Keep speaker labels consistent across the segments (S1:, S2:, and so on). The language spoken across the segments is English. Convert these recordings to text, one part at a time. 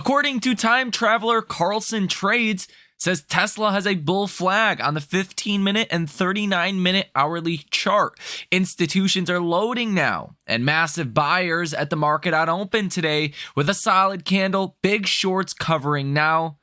S1: According to time traveler Carlson Trades, says Tesla has a bull flag on the 15-minute and 39-minute hourly chart. Institutions are loading now, and massive buyers at the market on open today with a solid candle, big shorts covering now.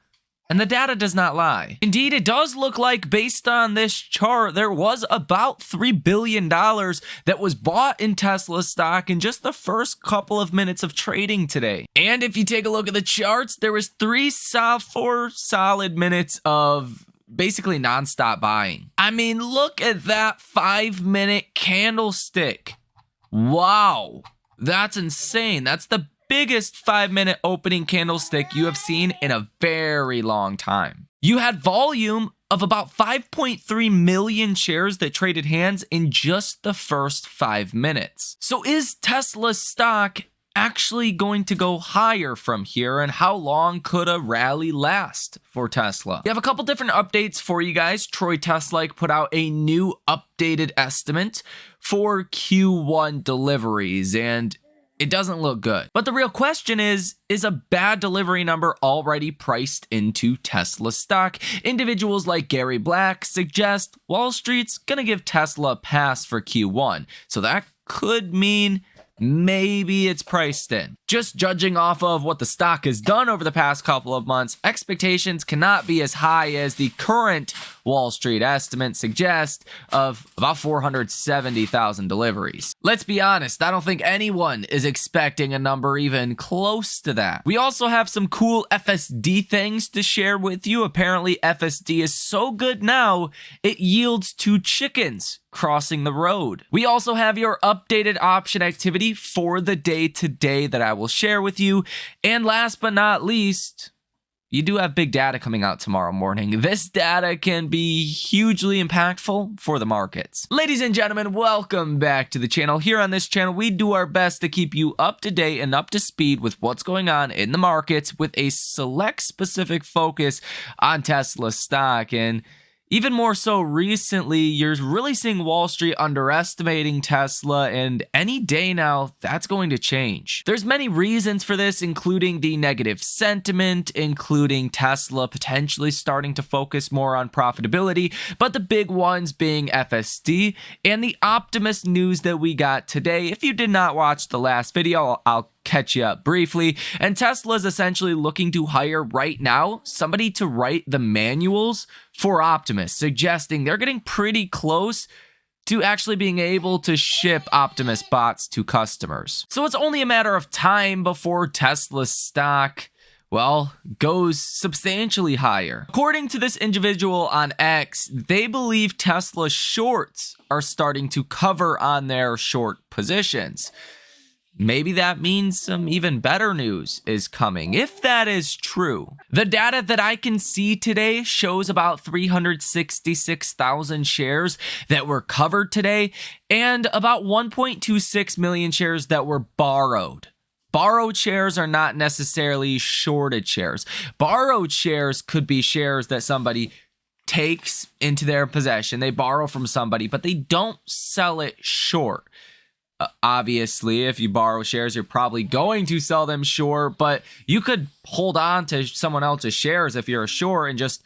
S1: And the data does not lie. Indeed, it does look like, based on this chart, there was about $3 billion that was bought in Tesla stock in just the first couple of minutes of trading today. And if you take a look at the charts, there was 4 solid minutes of basically nonstop buying. I mean, look at that 5-minute candlestick. Wow, that's insane. That's the biggest 5-minute opening candlestick you have seen in a very long time. You had volume of about 5.3 million shares that traded hands in just the first 5 minutes. So is Tesla stock actually going to go higher from here, and how long could a rally last for Tesla? We have a couple different updates for you guys. Troy Teslike put out a new updated estimate for Q1 deliveries, and it doesn't look good. But the real question is a bad delivery number already priced into Tesla stock? Individuals like Gary Black suggest Wall Street's gonna give Tesla a pass for Q1. So that could mean maybe it's priced in. Just judging off of what the stock has done over the past couple of months, expectations cannot be as high as the current Wall Street estimate suggests of about 470,000 deliveries. Let's be honest, I don't think anyone is expecting a number even close to that. We also have some cool FSD things to share with you. Apparently FSD is so good now, it yields 2 chickens crossing the road. We also have your updated option activity for the day today that I will share with you. And last but not least, you do have big data coming out tomorrow morning. This data can be hugely impactful for the markets. Ladies and gentlemen, welcome back to the channel. Here on this channel, we do our best to keep you up to date and up to speed with what's going on in the markets with a select specific focus on Tesla stock. And even more so recently, you're really seeing Wall Street underestimating Tesla, and any day now, that's going to change. There's many reasons for this, including the negative sentiment, including Tesla potentially starting to focus more on profitability, but the big ones being FSD and the Optimism news that we got today. If you did not watch the last video, I'll catch you up briefly. And Tesla is essentially looking to hire right now somebody to write the manuals for Optimus, suggesting they're getting pretty close to actually being able to ship Optimus bots to customers. So it's only a matter of time before Tesla's stock, well, goes substantially higher. According to this individual on X, they believe Tesla shorts are starting to cover on their short positions. Maybe that means some even better news is coming, if that is true. The data that I can see today shows about 366,000 shares that were covered today and about 1.26 million shares that were borrowed. Borrowed shares are not necessarily shorted shares. Borrowed shares could be shares that somebody takes into their possession. They borrow from somebody, but they don't sell it short. Obviously, if you borrow shares, you're probably going to sell them short, but you could hold on to someone else's shares if you're a short and just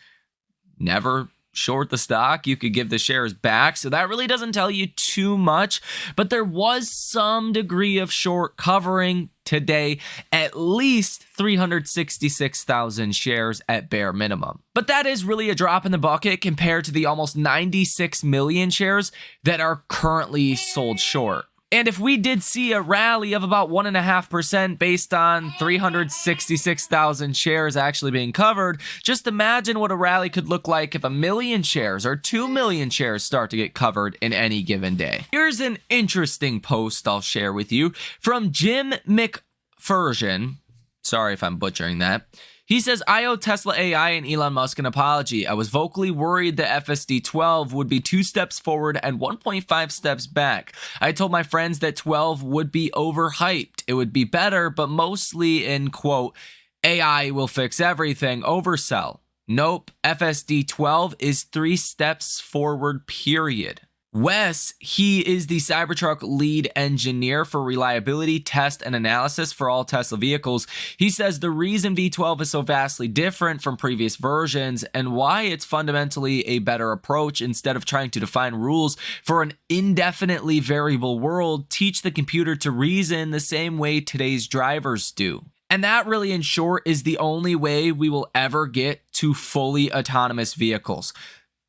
S1: never short the stock. You could give the shares back. So that really doesn't tell you too much, but there was some degree of short covering today, at least 366,000 shares at bare minimum. But that is really a drop in the bucket compared to the almost 96 million shares that are currently sold short. And if we did see a rally of about 1.5% based on 366,000 shares actually being covered, just imagine what a rally could look like if 1 million shares or 2 million shares start to get covered in any given day. Here's an interesting post I'll share with you from Jim McPherson. Sorry if I'm butchering that. He says, I owe Tesla AI and Elon Musk an apology. I was vocally worried that FSD 12 would be 2 steps forward and 1.5 steps back. I told my friends that 12 would be overhyped. It would be better, but mostly in, quote, AI will fix everything, oversell. Nope, FSD 12 is 3 steps forward, period. Wes, he is the Cybertruck lead engineer for reliability, test, and analysis for all Tesla vehicles. He says the reason V12 is so vastly different from previous versions and why it's fundamentally a better approach instead of trying to define rules for an indefinitely variable world, teach the computer to reason the same way today's drivers do. And that really, in short, is the only way we will ever get to fully autonomous vehicles.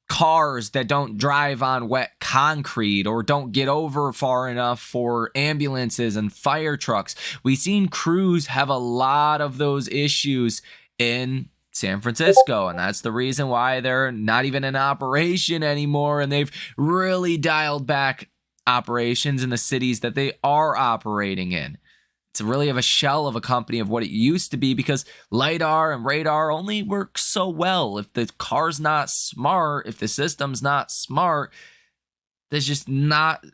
S1: Cars that don't drive on wet concrete or don't get over far enough for ambulances and fire trucks. We've seen crews have a lot of those issues in San Francisco, and that's the reason why they're not even in operation anymore, and they've really dialed back operations in the cities that they are operating in. It's really of a shell of a company of what it used to be because LiDAR and radar only work so well. If the car's not smart, if the system's not smart, there's just not,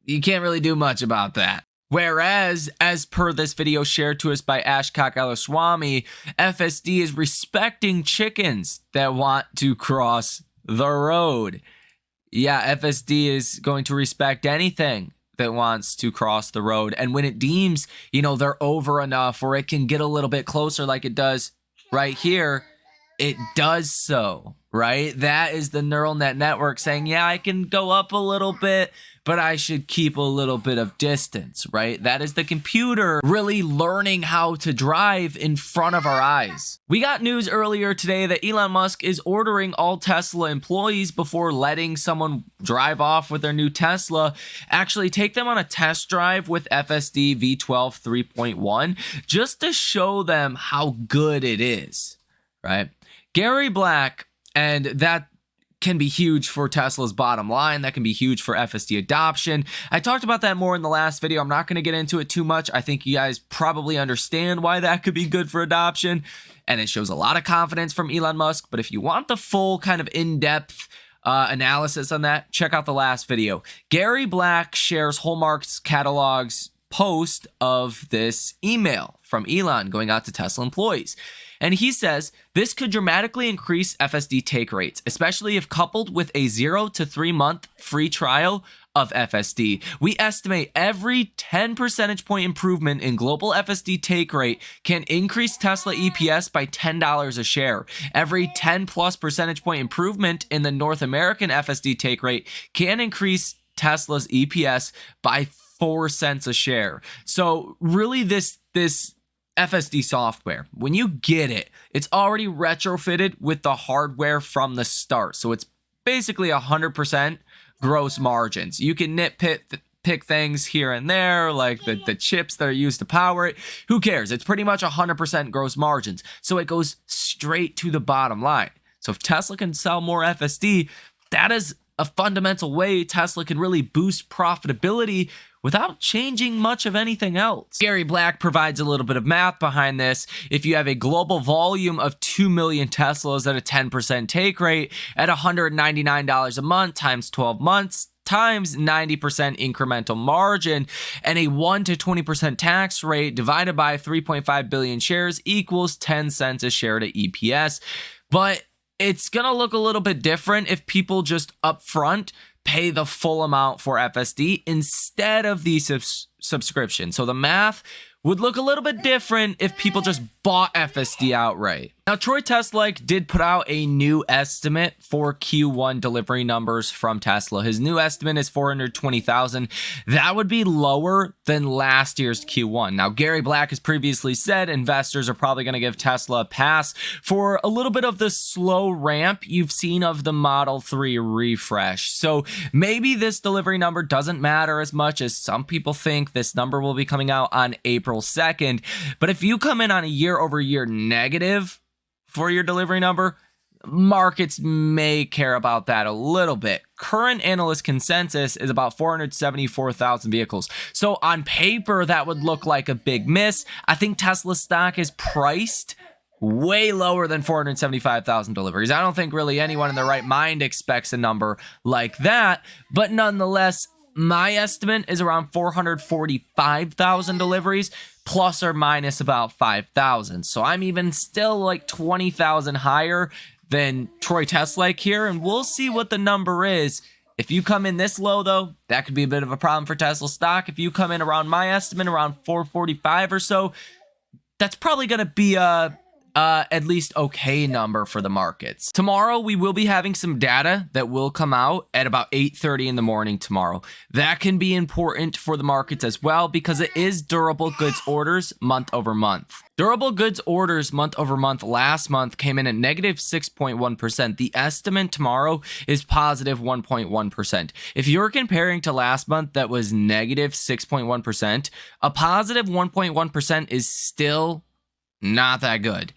S1: you can't really do much about that. Whereas, as per this video shared to us by Ashkak Alaswamy, FSD is respecting chickens that want to cross the road. Yeah, FSD is going to respect anything that wants to cross the road. And when it deems, they're over enough or it can get a little bit closer like it does right here, it does so, right? That is the neural net network saying, yeah, I can go up a little bit, but I should keep a little bit of distance, right? That is the computer really learning how to drive in front of our eyes. We got news earlier today that Elon Musk is ordering all Tesla employees before letting someone drive off with their new Tesla, actually take them on a test drive with FSD V12 3.1 just to show them how good it is, right? Gary Black, and that can be huge for Tesla's bottom line. That can be huge for FSD adoption. I talked about that more in the last video. I'm not going to get into it too much. I think you guys probably understand why that could be good for adoption. And it shows a lot of confidence from Elon Musk. But if you want the full kind of in-depth analysis on that, check out the last video. Gary Black shares Hallmark's catalog's post of this email from Elon going out to Tesla employees. And he says, this could dramatically increase FSD take rates, especially if coupled with a 0 to 3 month free trial of FSD. We estimate every 10 percentage point improvement in global FSD take rate can increase Tesla EPS by $10 a share. Every 10 plus percentage point improvement in the North American FSD take rate can increase Tesla's EPS by 4 cents a share. So really this FSD software, when you get it, it's already retrofitted with the hardware from the start. So it's basically 100% gross margins. You can pick things here and there, like the chips that are used to power it. Who cares? It's pretty much 100% gross margins. So it goes straight to the bottom line. So if Tesla can sell more FSD, that is a fundamental way Tesla can really boost profitability without changing much of anything else. Gary Black provides a little bit of math behind this. If you have a global volume of 2 million Teslas at a 10% take rate at $199 a month times 12 months, times 90% incremental margin, and a 1 to 20% tax rate divided by 3.5 billion shares equals 10 cents a share to EPS. But it's gonna look a little bit different if people just upfront pay the full amount for FSD instead of the subscription. So the math would look a little bit different if people just bought FSD outright. Now, Troy Teslike did put out a new estimate for Q1 delivery numbers from Tesla. His new estimate is 420,000. That would be lower than last year's Q1. Now, Gary Black has previously said investors are probably going to give Tesla a pass for a little bit of the slow ramp you've seen of the Model 3 refresh. So maybe this delivery number doesn't matter as much as some people think. This number will be coming out on April 2nd. But if you come in on a year-over-year negative for your delivery number, markets may care about that a little bit. Current analyst consensus is about 474,000 vehicles. So on paper, that would look like a big miss. I think Tesla stock is priced way lower than 475,000 deliveries. I don't think really anyone in their right mind expects a number like that. But nonetheless, my estimate is around 445,000 deliveries, plus or minus about 5,000. So I'm even still like 20,000 higher than Troy Teslike here, and we'll see what the number is If you come in this low, though, that could be a bit of a problem for Tesla stock. If you come in around my estimate, around 445 or so, that's probably going to be a at least okay number for the markets. Tomorrow, we will be having some data that will come out at about 8:30 in the morning tomorrow. That can be important for the markets as well because it is durable goods orders month over month. Durable goods orders month over month last month came in at negative 6.1%. The estimate tomorrow is positive 1.1%. If you're comparing to last month that was negative 6.1%, a positive 1.1% is still not that good.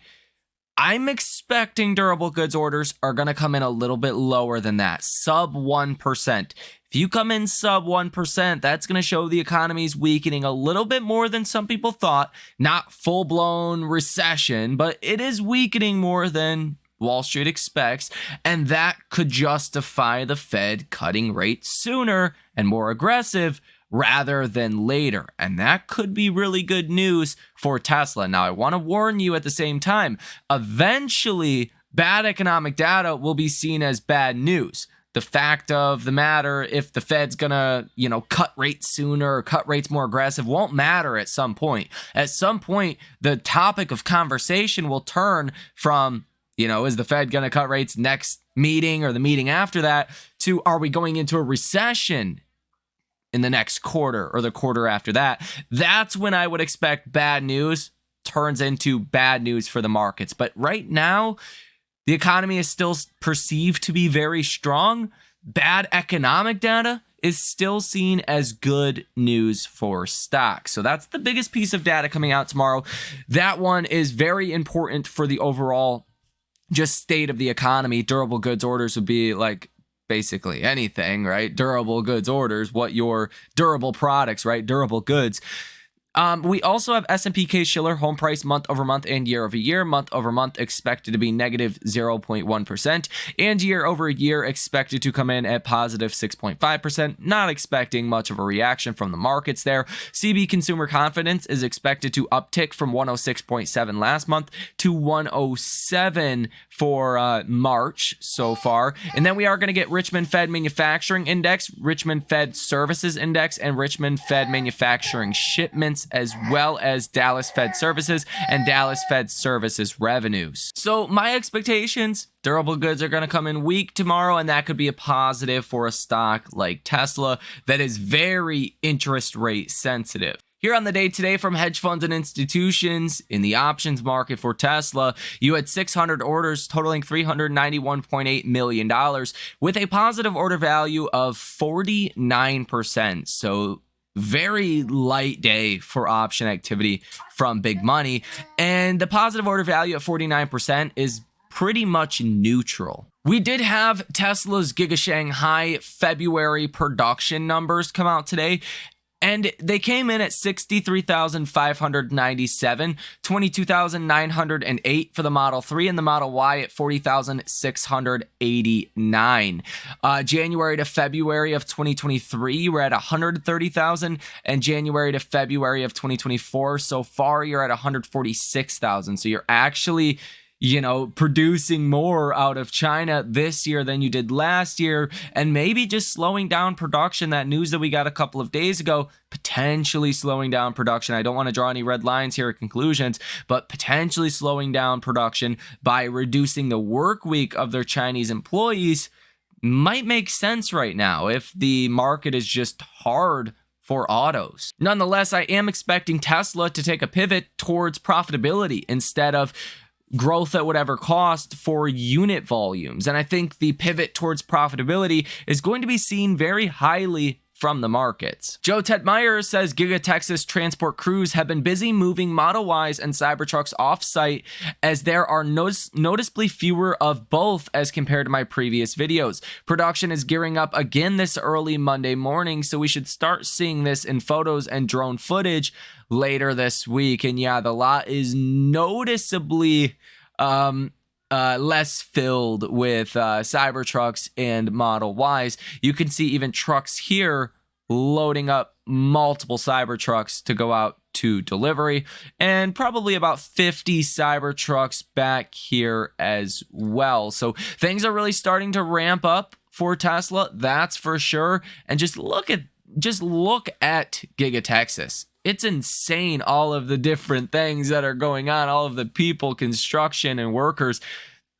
S1: I'm expecting durable goods orders are going to come in a little bit lower than that, sub 1%. If you come in sub 1%, that's going to show the economy's weakening a little bit more than some people thought. Not full-blown recession, but it is weakening more than Wall Street expects, and that could justify the Fed cutting rates sooner and more aggressive rather than later. And that could be really good news for Tesla. Now, I want to warn you at the same time, eventually, bad economic data will be seen as bad news. The fact of the matter, if the Fed's gonna, cut rates sooner or cut rates more aggressive, won't matter at some point. At some point, the topic of conversation will turn from, is the Fed gonna cut rates next meeting or the meeting after that, to are we going into a recession in the next quarter or the quarter after that? That's when I would expect bad news turns into bad news for the markets. But right now, the economy is still perceived to be very strong. Bad economic data is still seen as good news for stocks. So that's the biggest piece of data coming out tomorrow. That one is very important for the overall just state of the economy. Durable goods orders would be like basically anything, right? Durable goods orders, what your durable products, right? Durable goods. We also have S&P Case-Shiller home price month over month and year over year. Month over month expected to be negative 0.1% and year over year expected to come in at positive 6.5%. Not expecting much of a reaction from the markets there. CB consumer confidence is expected to uptick from 106.7 last month to 107 for March so far. And then we are going to get Richmond Fed Manufacturing Index, Richmond Fed Services Index, and Richmond Fed Manufacturing Shipments, as well as Dallas Fed Services and Dallas Fed Services revenues. So my expectations, durable goods are going to come in weak tomorrow, and that could be a positive for a stock like Tesla that is very interest rate sensitive. Here on the day today from hedge funds and institutions in the options market for Tesla, you had 600 orders totaling $391.8 million with a positive order value of 49%. So very light day for option activity from big money. And the positive order value at 49% is pretty much neutral. We did have Tesla's Giga Shanghai February production numbers come out today, and they came in at 63,597, 22,908 for the Model 3, and the Model Y at 40,689. January to February of 2023, we're at 130,000, and January to February of 2024, so far you're at 146,000. So you're actually producing more out of China this year than you did last year, and maybe just slowing down production. That news that we got a couple of days ago, potentially slowing down production. I don't want to draw any red lines here or conclusions, but potentially slowing down production by reducing the work week of their Chinese employees might make sense right now if the market is just hard for autos. Nonetheless, I am expecting Tesla to take a pivot towards profitability instead of growth at whatever cost for unit volumes. And I think the pivot towards profitability is going to be seen very highly from the markets. Joe Tetmeyer says Giga Texas transport crews have been busy moving Model Ys and Cybertrucks off-site as there are noticeably fewer of both as compared to my previous videos. Production is gearing up again this early Monday morning, so we should start seeing this in photos and drone footage later this week. And yeah, the lot is noticeably less filled with Cybertrucks and Model Ys. You can see even trucks here loading up multiple Cybertrucks to go out to delivery, and probably about 50 Cybertrucks back here as well. So things are really starting to ramp up for Tesla, that's for sure. And just look at Giga Texas. It's insane, all of the different things that are going on, all of the people, construction, and workers.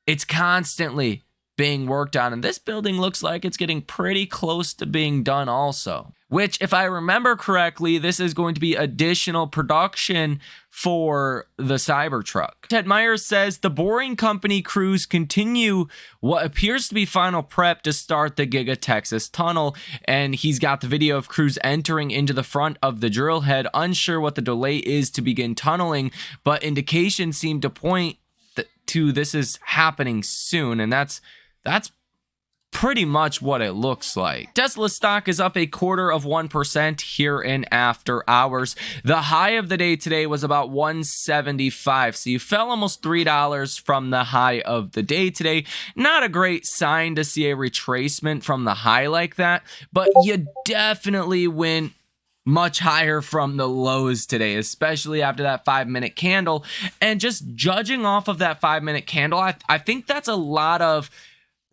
S1: It's constantly being worked on, and this building looks like it's getting pretty close to being done also. Which, if I remember correctly, this is going to be additional production for the Cybertruck. Ted Myers says the Boring Company crews continue what appears to be final prep to start the Giga Texas tunnel, and he's got the video of crews entering into the front of the drill head, unsure what the delay is to begin tunneling, but indications seem to point to this is happening soon, and that's pretty much what it looks like. Tesla stock is up 0.25% here in after hours. The high of the day today was about $175, so you fell almost $3 from the high of the day today. Not a great sign to see a retracement from the high like that, but you definitely went much higher from the lows today, especially after that 5-minute candle. And just judging off of that 5-minute candle, I think that's a lot of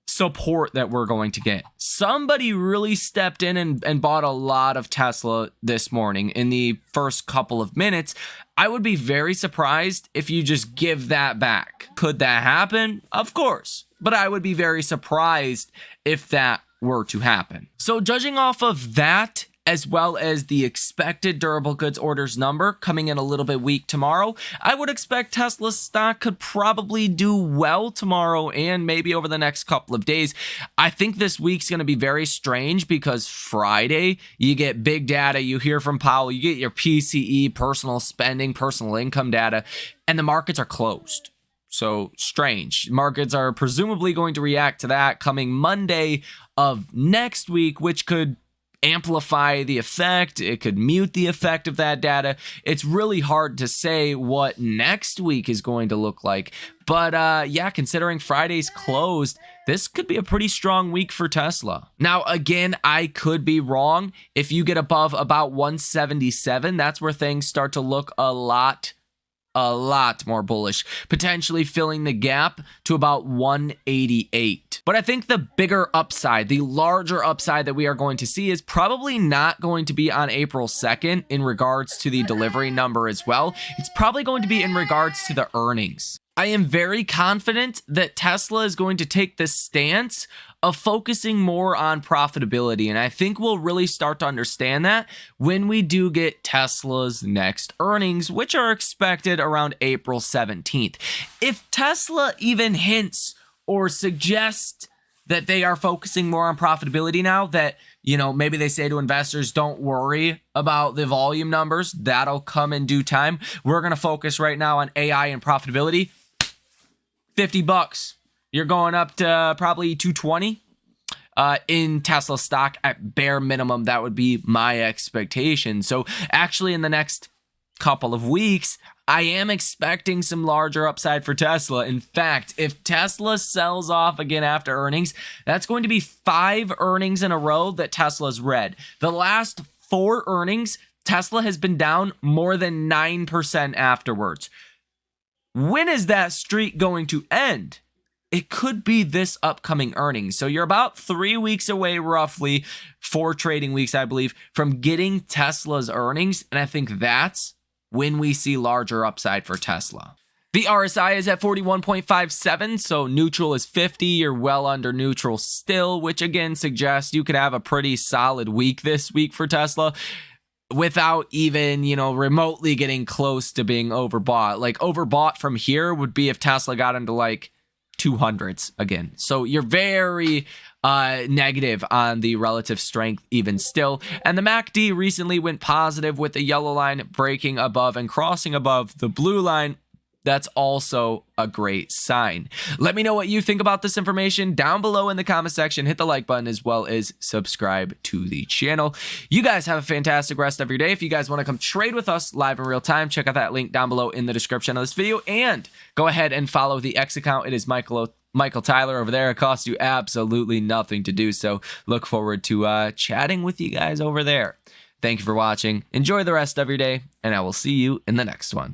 S1: support that we're going to get. Somebody really stepped in and bought a lot of Tesla this morning in the first couple of minutes. I would be very surprised if you just give that back. Could that happen? Of course. But I would be very surprised if that were to happen. So judging off of that, as well as the expected durable goods orders number coming in a little bit weak tomorrow, I would expect Tesla stock could probably do well tomorrow and maybe over the next couple of days. I think this week's going to be very strange because Friday, you get big data, you hear from Powell, you get your PCE, personal spending, personal income data, and the markets are closed. So strange. Markets are presumably going to react to that coming Monday of next week, which could amplify the effect. It could mute the effect of that data. It's really hard to say what next week is going to look like. But yeah, considering Friday's closed, this could be a pretty strong week for Tesla. Now, again, I could be wrong. If you get above about 177, that's where things start to look a lot more bullish, potentially filling the gap to about 188. But I think the bigger upside, the larger upside that we are going to see is probably not going to be on April 2nd in regards to the delivery number as well. It's probably going to be in regards to the earnings. I am very confident that Tesla is going to take this stance of focusing more on profitability. And I think we'll really start to understand that when we do get Tesla's next earnings, which are expected around April 17th. If Tesla even hints or suggests that they are focusing more on profitability now, that, you know, maybe they say to investors, don't worry about the volume numbers, that'll come in due time. We're going to focus right now on AI and profitability. $50. You're going up to probably 220 in Tesla stock at bare minimum. That would be my expectation. So actually in the next couple of weeks, I am expecting some larger upside for Tesla. In fact, if Tesla sells off again after earnings, that's going to be 5 earnings in a row that Tesla's read. The last 4 earnings, Tesla has been down more than 9% afterwards. When is that streak going to end? It could be this upcoming earnings. So you're about 3 weeks away, roughly 4 trading weeks, I believe, from getting Tesla's earnings. And I think that's when we see larger upside for Tesla. The RSI is at 41.57, so neutral is 50. You're well under neutral still, which again suggests you could have a pretty solid week this week for Tesla without even, you know, remotely getting close to being overbought. Like overbought from here would be if Tesla got into like 200s again. So you're very negative on the relative strength even still. And the MACD recently went positive with the yellow line breaking above and crossing above the blue line. That's also a great sign. Let me know what you think about this information down below in the comment section. Hit the like button as well as subscribe to the channel. You guys have a fantastic rest of your day. If you guys want to come trade with us live in real time, check out that link down below in the description of this video. And go ahead and follow the X account. It is Michael Tyler over there. It costs you absolutely nothing to do so. Look forward to chatting with you guys over there. Thank you for watching. Enjoy the rest of your day, and I will see you in the next one.